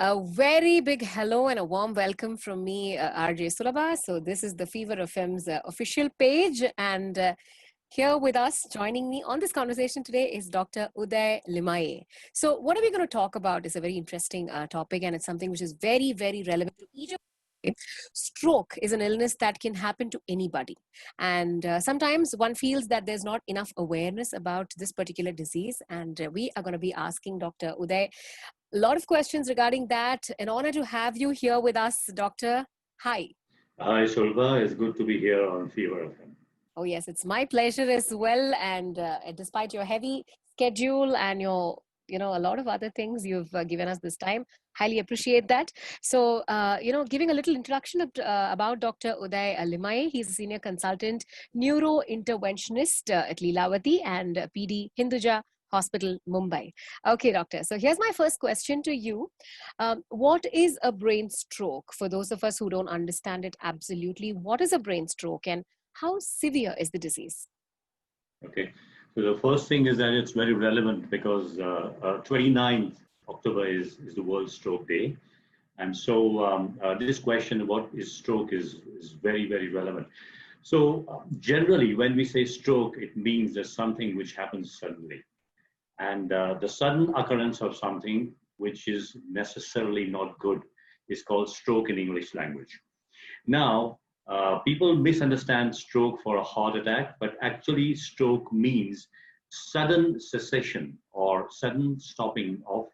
A very big hello and a warm welcome from me, RJ Sulabha. So, this is the Fever FM's official page, and here with us, joining me on this conversation today is Dr. Uday Limaye. So, what are we going to talk about is a very interesting topic, and it's something which is very, very relevant to each of us. Stroke is an illness that can happen to anybody. And sometimes one feels that there's not enough awareness about this particular disease. And we are going to be asking Dr. Uday a lot of questions regarding that. An honor to have you here with us, Doctor. Hi. Hi, Shulva. It's good to be here on Fever FM. Oh, yes, it's my pleasure as well. And despite your heavy schedule and a lot of other things you've given us this time, highly appreciate that. So, giving a little introduction about Dr. Uday Limaye. He's a senior consultant neuro-interventionist at Leelavati and PD Hinduja Hospital, Mumbai. Okay, doctor. So here's my first question to you. What is a brain stroke? For those of us who don't understand it absolutely, what is a brain stroke and how severe is the disease? Okay. So the first thing is that it's very relevant because 29th October is the World Stroke Day. And so this question, what is stroke, is very, very relevant. So generally, when we say stroke, it means there's something which happens suddenly. And the sudden occurrence of something which is necessarily not good is called stroke in English language. Now, people misunderstand stroke for a heart attack, but actually stroke means sudden cessation or sudden stopping of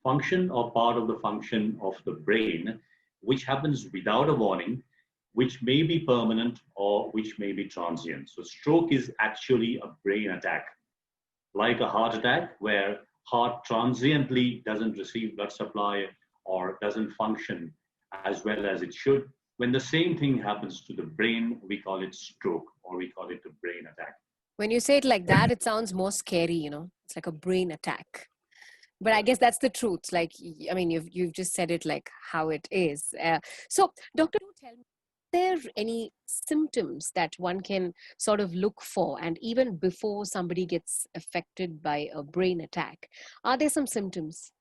function or part of the function of the brain, which happens without a warning, which may be permanent or which may be transient. So stroke is actually a brain attack, like a heart attack, where heart transiently doesn't receive blood supply or doesn't function as well as it should. When the same thing happens to the brain, we call it stroke or we call it a brain attack. When you say it like that, it sounds more scary. It's like a brain attack. But I guess that's the truth. Like, I mean, you've just said it like how it is. So, doctor, tell me, are there any symptoms that one can sort of look for, and even before somebody gets affected by a brain attack, are there some symptoms?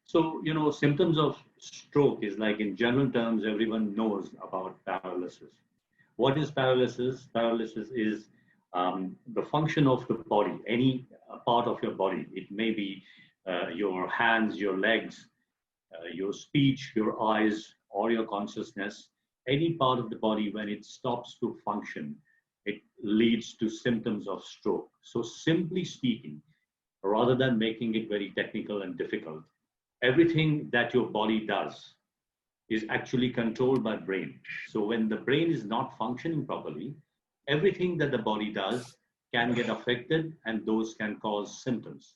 So, symptoms of stroke is like in general terms, everyone knows about paralysis. What is paralysis? Paralysis is the function of the body, any part of your body. It may be your hands, your legs, your speech, your eyes, or your consciousness. Any part of the body, when it stops to function, it leads to symptoms of stroke. So, simply speaking, rather than making it very technical and difficult, everything that your body does is actually controlled by brain. So when the brain is not functioning properly, everything that the body does can get affected and those can cause symptoms.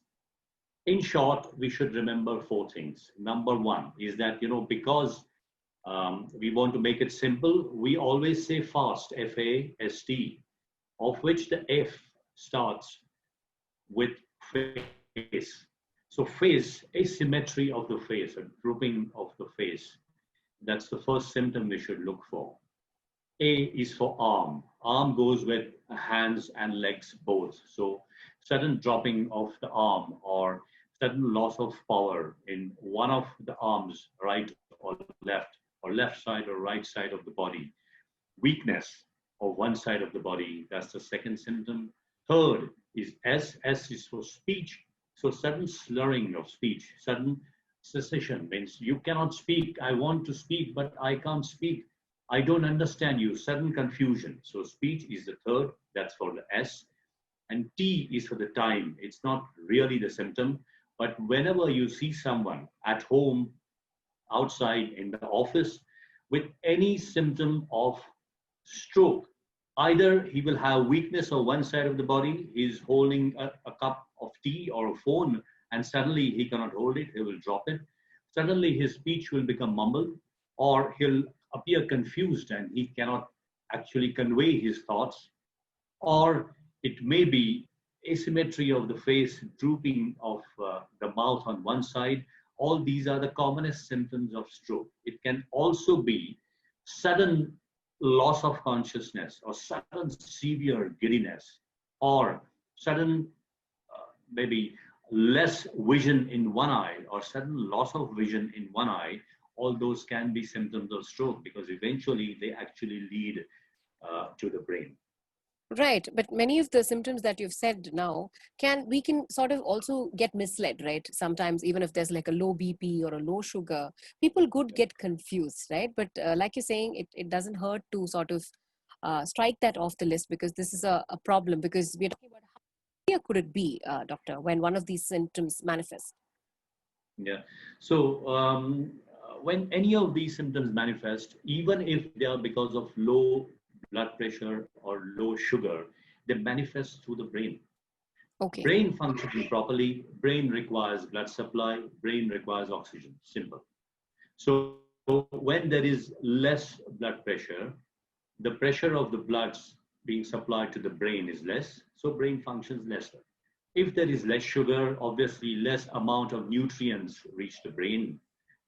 In short, we should remember four things. Number one is that, because we want to make it simple, we always say fast, F-A-S-T, of which the F starts with face. So face, asymmetry of the face, a drooping of the face. That's the first symptom we should look for. A is for arm. Arm goes with hands and legs both. So sudden dropping of the arm or sudden loss of power in one of the arms, right or left side or right side of the body. Weakness of one side of the body, that's the second symptom. Third is S. S is for speech. So sudden slurring of speech, sudden cessation means you cannot speak. I want to speak, but I can't speak. I don't understand you. Sudden confusion. So speech is the third. That's for the S. And T is for the time. It's not really the symptom, but whenever you see someone at home, outside, in the office, with any symptom of stroke, either he will have weakness on one side of the body, he's holding a cup of tea or a phone, and suddenly he cannot hold it, he will drop it. Suddenly his speech will become mumbled, or he'll appear confused and he cannot actually convey his thoughts. Or it may be asymmetry of the face, drooping of the mouth on one side. All these are the commonest symptoms of stroke. It can also be sudden loss of consciousness or sudden severe giddiness or sudden maybe less vision in one eye or sudden loss of vision in one eye, all those can be symptoms of stroke because eventually they actually lead to the brain. Right, but many of the symptoms that you've said now we can sort of also get misled, right? Sometimes even if there's like a low BP or a low sugar, people could get confused, right? But like you're saying, it doesn't hurt to sort of strike that off the list because this is a problem because we're talking about how severe could it be, doctor, when one of these symptoms manifest? Yeah. So when any of these symptoms manifest, even if they are because of low blood pressure or low sugar, they manifest through the brain. Okay. Brain functioning properly, brain requires blood supply, brain requires oxygen. Simple. So when there is less blood pressure, the pressure of the bloods being supplied to the brain is less, so brain functions lesser. If there is less sugar, obviously less amount of nutrients reach the brain,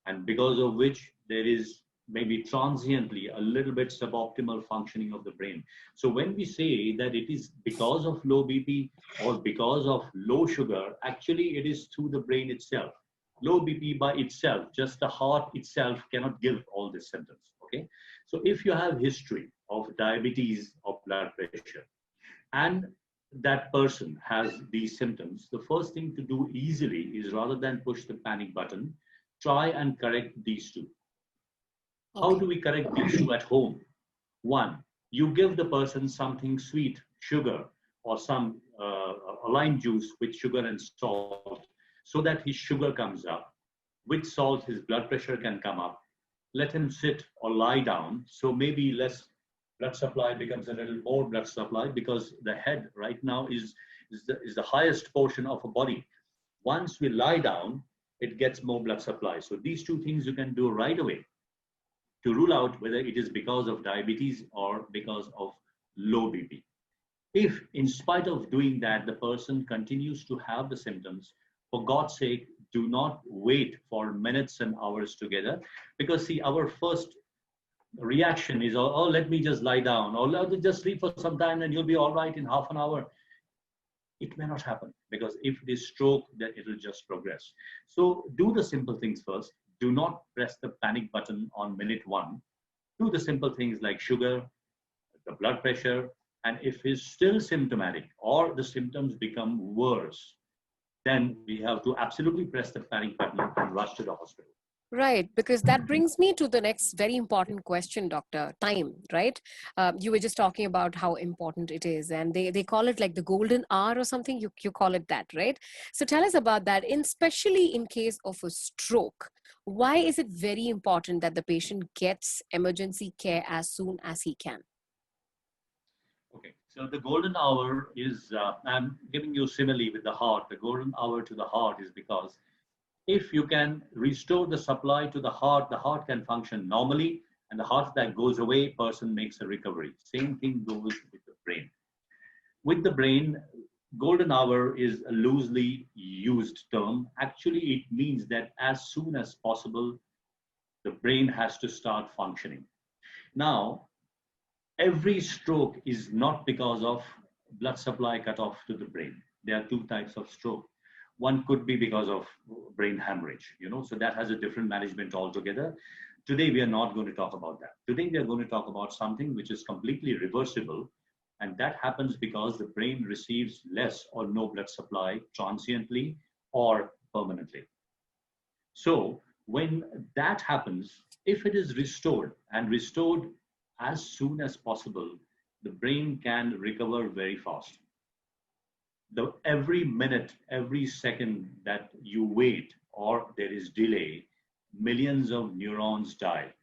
and because of which there is maybe transiently a little bit suboptimal functioning of the brain. So when we say that it is because of low BP or because of low sugar, actually it is through the brain itself. Low BP by itself, just the heart itself cannot give all these symptoms. Okay, so if you have history of diabetes or blood pressure, and that person has these symptoms, the first thing to do easily is rather than push the panic button, try and correct these two. How Okay. do we correct these two at home? One, you give the person something sweet, sugar, or some a lime juice with sugar and salt, so that his sugar comes up. With salt, his blood pressure can come up. Let him sit or lie down. So maybe less blood supply becomes a little more blood supply because the head right now is the highest portion of a body. Once we lie down, it gets more blood supply. So these two things you can do right away to rule out whether it is because of diabetes or because of low BP. If, in spite of doing that, the person continues to have the symptoms, for God's sake, do not wait for minutes and hours together. Because, see, our first reaction is, oh, let me just lie down, or let me just sleep for some time and you'll be all right in half an hour. It may not happen because if it is stroke, then it will just progress. So do the simple things first. Do not press the panic button on minute one. Do the simple things like sugar, the blood pressure, and if it's still symptomatic or the symptoms become worse, then we have to absolutely press the panic button and rush to the hospital. Right, because that brings me to the next very important question, Doctor. Time, right? You were just talking about how important it is, and they call it like the golden hour or something. You call it that, right? So tell us about that, especially in case of a stroke. Why is it very important that the patient gets emergency care as soon as he can? Okay, so the golden hour is, I'm giving you simile with the heart. The golden hour to the heart is because if you can restore the supply to the heart can function normally, and the heart that goes away, person makes a recovery. Same thing goes with the brain. With the brain, golden hour is a loosely used term. Actually, it means that as soon as possible, the brain has to start functioning. Now, every stroke is not because of blood supply cut off to the brain. There are two types of stroke. One could be because of brain hemorrhage, so that has a different management altogether. Today, we are not going to talk about that. Today, we are going to talk about something which is completely reversible, and that happens because the brain receives less or no blood supply transiently or permanently. So when that happens, if it is restored and restored as soon as possible, the brain can recover very fast. Every minute, every second that you wait or there is delay, millions of neurons die.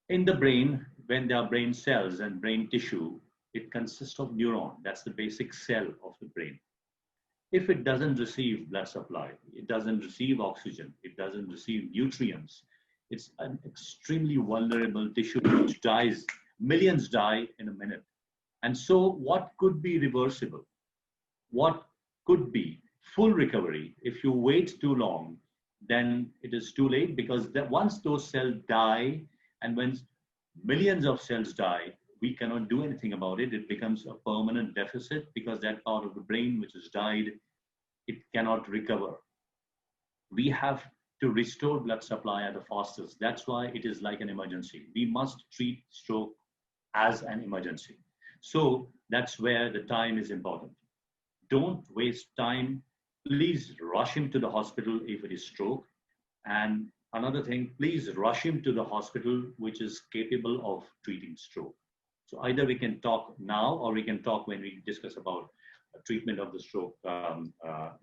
In the brain, when there are brain cells and brain tissue, it consists of neuron. That's the basic cell of the brain. If it doesn't receive blood supply, it doesn't receive oxygen, it doesn't receive nutrients, it's an extremely vulnerable tissue which dies. Millions die in a minute. And so what could be reversible? What could be full recovery? If you wait too long, then it is too late, because once those cells die, and when millions of cells die, we cannot do anything about it. It becomes a permanent deficit because that part of the brain which has died it cannot recover. We have to restore blood supply at the fastest. That's why it is like an emergency. We must treat stroke as an emergency. So that's where the time is important. Don't waste time. Please rush him to the hospital if it is stroke. And another thing, please rush him to the hospital which is capable of treating stroke. So either we can talk now or we can talk when we discuss about treatment of the stroke in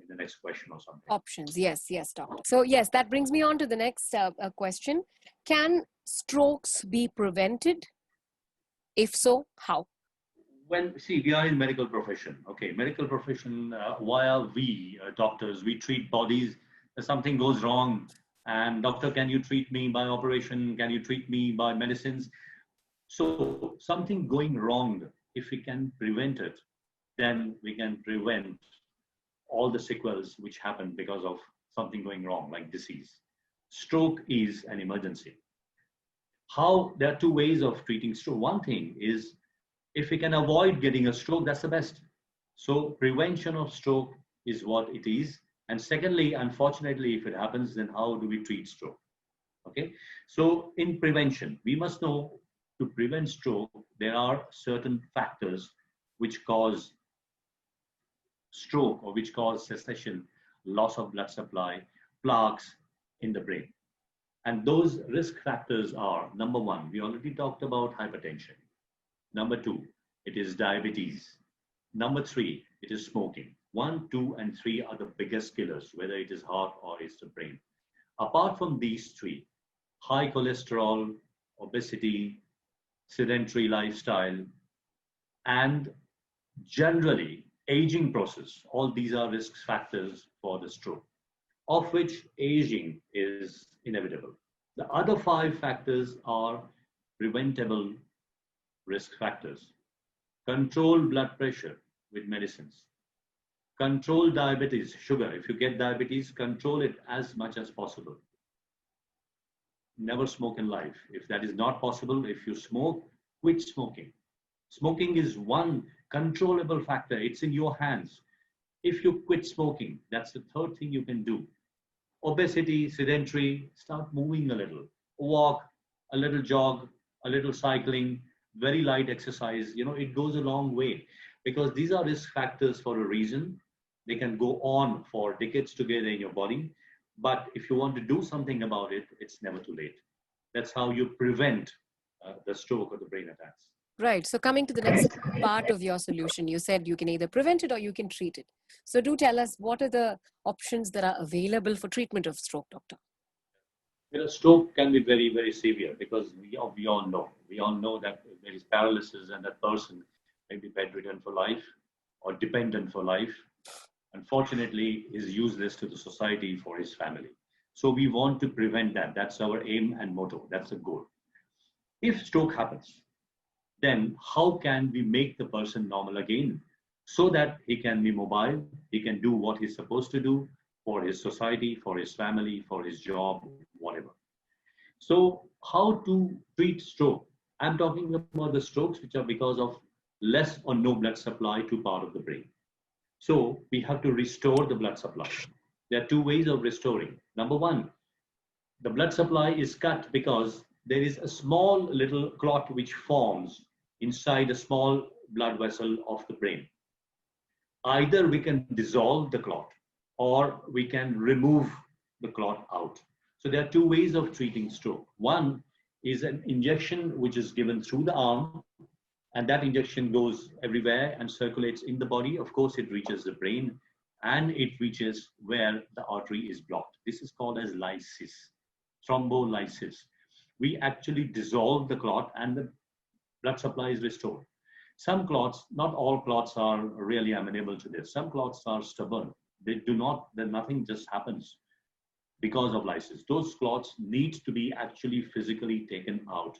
the next question or something. Options, yes, yes, doctor. So yes, that brings me on to the next question. Can strokes be prevented? If so, how? When, see, we are in medical profession. Okay, medical profession, why are we doctors? We treat bodies. If something goes wrong, and doctor, can you treat me by operation? Can you treat me by medicines? So something going wrong, if we can prevent it, then we can prevent all the sequels which happen because of something going wrong, like disease. Stroke is an emergency. How? There are two ways of treating stroke. One thing is, if we can avoid getting a stroke, that's the best. So prevention of stroke is what it is. And secondly, unfortunately, if it happens, then how do we treat stroke? Okay. So in prevention, we must know, to prevent stroke, there are certain factors which cause stroke or which cause cessation, loss of blood supply, plaques in the brain. And those risk factors are, number one, we already talked about hypertension. Number two, it is diabetes. Number three, it is smoking. 1, 2, and 3 are the biggest killers, whether it is heart or it's the brain. Apart from these three, high cholesterol, obesity, sedentary lifestyle, and generally aging process, all these are risk factors for the stroke, of which aging is inevitable. The other 5 factors are preventable risk factors. Control blood pressure with medicines. Control diabetes, sugar. If you get diabetes, control it as much as possible. Never smoke in life. If that is not possible, if you smoke, quit smoking. Smoking is one controllable factor. It's in your hands. If you quit smoking, that's the third thing you can do. Obesity, sedentary, start moving a little. Walk, a little jog, a little cycling, very light exercise. You know, it goes a long way, because these are risk factors for a reason. They can go on for decades together in your body. But if you want to do something about it, it's never too late. That's how you prevent the stroke or the brain attacks. Right. So coming to the next part of your solution, you said you can either prevent it or you can treat it. So do tell us, what are the options that are available for treatment of stroke, doctor? You know, stroke can be very, very severe, because we all know that there is paralysis, and that person may be bedridden for life or dependent for life. Unfortunately, is useless to the society for his family. So we want to prevent that. That's our aim and motto. That's the goal. If stroke happens, then how can we make the person normal again, so that he can be mobile, he can do what he's supposed to do for his society, for his family, for his job, whatever. So how to treat stroke? I'm talking about the strokes which are because of less or no blood supply to part of the brain. So we have to restore the blood supply. There are 2 ways of restoring. Number one, the blood supply is cut because there is a small little clot which forms inside a small blood vessel of the brain. Either we can dissolve the clot or we can remove the clot out. So there are 2 ways of treating stroke. One is an injection which is given through the arm, and that injection goes everywhere and circulates in the body. Of course, it reaches the brain and it reaches where the artery is blocked. This is called as lysis, thrombolysis. We actually dissolve the clot and the blood supply is restored. Some clots, not all clots are really amenable to this. Some clots are stubborn. They do not, then nothing just happens because of lysis. Those clots need to be actually physically taken out.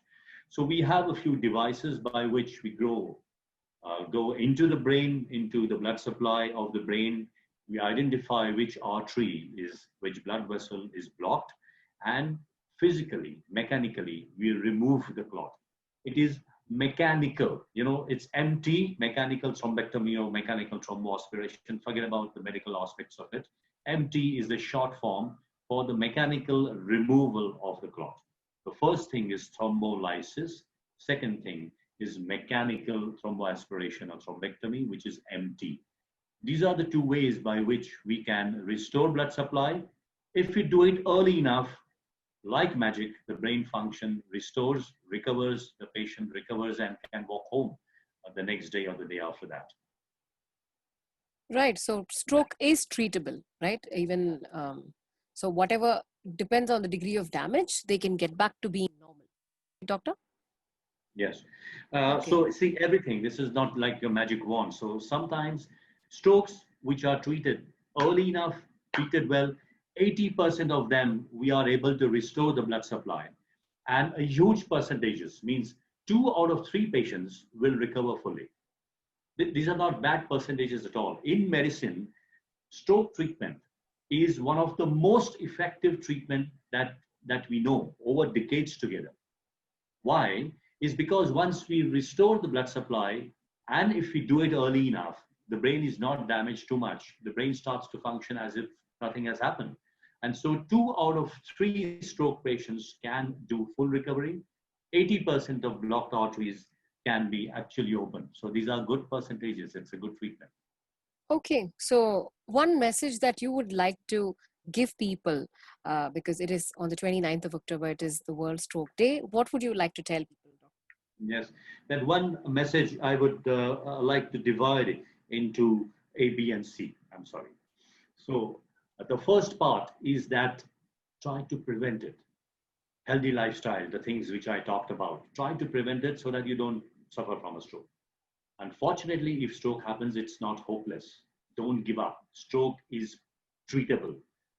So we have a few devices by which we go into the brain, into the blood supply of the brain. We identify which artery is, which blood vessel is blocked, and physically, mechanically, we remove the clot. It is mechanical, it's MT, mechanical thrombectomy or mechanical thromboaspiration. Forget about the medical aspects of it. MT is the short form for the mechanical removal of the clot. The first thing is thrombolysis. Second thing is mechanical thromboaspiration or thrombectomy, which is MT. These are the two ways by which we can restore blood supply. If we do it early enough, like magic, the brain function restores, recovers, the patient recovers and can walk home the next day or the day after that. Right. So stroke is treatable, right? Even so, whatever depends on the degree of damage, they can get back to being normal. Doctor? Yes. Okay. So see, everything, this is not like a magic wand. So sometimes strokes which are treated early enough, treated well, 80% of them, we are able to restore the blood supply. And a huge percentages, means 2 out of 3 patients will recover fully. These are not bad percentages at all. In medicine, stroke treatment is one of the most effective treatment that we know over decades together. Why? Is because once we restore the blood supply, and if we do it early enough, the brain is not damaged too much. The brain starts to function as if nothing has happened. And so 2 out of 3 stroke patients can do full recovery. 80% of blocked arteries can be actually open. So these are good percentages. It's a good treatment. Okay. So one message that you would like to give people, because it is on the 29th of October, it is the World Stroke Day. What would you like to tell people? Yes, that one message I would like to divide into A, B, and C. I'm sorry. So the first part is that try to prevent it. Healthy lifestyle, the things which I talked about, try to prevent it so that you don't suffer from a stroke. Unfortunately, if stroke happens, it's not hopeless. Don't give up. Stroke is treatable.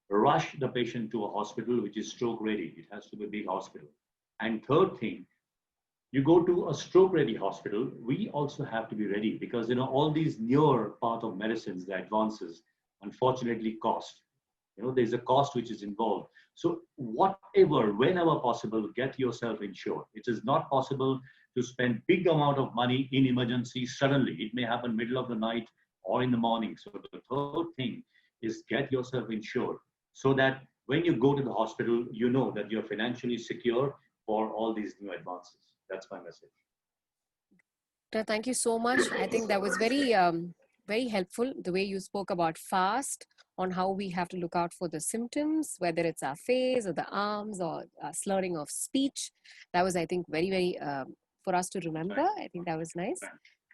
Rush the patient to a hospital which is stroke ready. It has to be a big hospital. And third thing, you go to a stroke ready hospital, we also have to be ready because all these newer part of medicines, the advances, unfortunately cost. There's a cost which is involved. So whatever, whenever possible, get yourself insured. It is not possible to spend big amount of money in emergency suddenly. It may happen middle of the night or in the morning. So the third thing is get yourself insured so that when you go to the hospital, you know that you're financially secure for all these new advances. That's my message. Thank you so much. I think that was very helpful, the way you spoke about fast, on how we have to look out for the symptoms, whether it's our face or the arms or slurring of speech. That was, I think, very for us to remember. I think that was nice.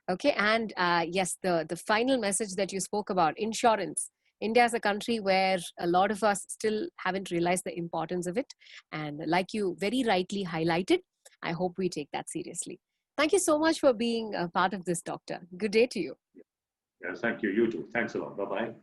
Okay, and yes, the final message that you spoke about, insurance. India is a country where a lot of us still haven't realized the importance of it. And like you very rightly highlighted, I hope we take that seriously. Thank you so much for being a part of this, Doctor. Good day to you. Yes, thank you. You too. Thanks a lot. Bye-bye.